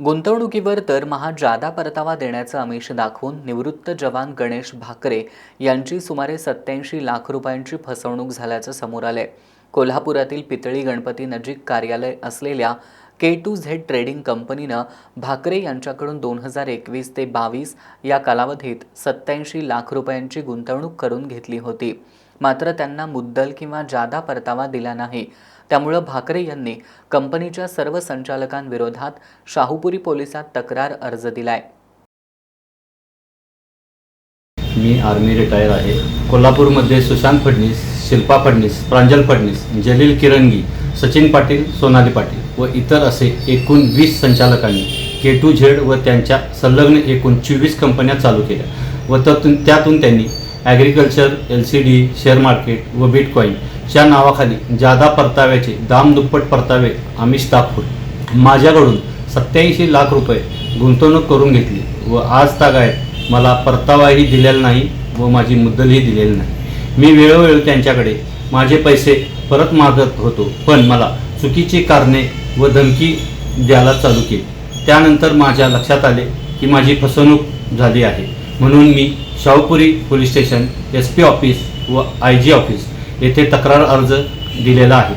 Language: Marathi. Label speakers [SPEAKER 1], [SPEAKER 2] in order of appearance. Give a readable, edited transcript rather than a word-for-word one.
[SPEAKER 1] गुंतवणुकीवर दरमहा जादा परतावा देण्याचं आमिष दाखवून निवृत्त जवान गणेश भाकरे यांची सुमारे 87 लाख रुपयांची फसवणूक झाल्याचं समोर आलंय। कोल्हापुरातील पितळी गणपती नजीक कार्यालय असलेल्या K2Z ट्रेडिंग कंपनीनं भाकरे यांच्याकडून 2021 ते 22 या कालावधीत 87 लाख रुपयांची गुंतवणूक करून घेतली होती। मात्र त्यांना मुद्दल किंवा जादा परतावा दिला नाही। त्यामुळे भाकरे यांनी कंपनीच्या सर्व संचालकांविरोधात शाहूपुरी पोलिसात तक्रार अर्ज दिलाय।
[SPEAKER 2] मी आर्मी रिटायर आहे। कोल्हापूरमध्ये सुशांत फडणीस, शिल्पा फडणीस, प्रांजल फडणीस, जलील किरणगी, सचिन पाटील, सोनाली पाटील व इतर असे एकूण 20 संचालकांनी K2Z व त्यांच्या संलग्न एकूण 24 कंपन्या चालू केल्या व त्यातून त्यांनी ॲग्रिकल्चर, LCD, शेअर मार्केट व बिटकॉइन च्या नावाखाली जादा परताव्याचे दामदुप्पट परतावे आमिष दाखवून माझ्याकडून 87 लाख रुपये गुंतवणूक करून घेतली व आज तागायत मला परतावाही दिलेला नाही व माझी मुद्दलही दिलेली नाही। मी वेळोवेळी त्यांच्याकडे माझे पैसे परत मागत होतो, पण मला चुकीची कारणे व धमकी द्यायला चालू केली। त्यानंतर माझ्या लक्षात आले की माझी फसवणूक झाली आहे, म्हणून मी Shahupuri police station, SP office व IG ऑफिस येथे तक्रार अर्ज दिलेला आहे।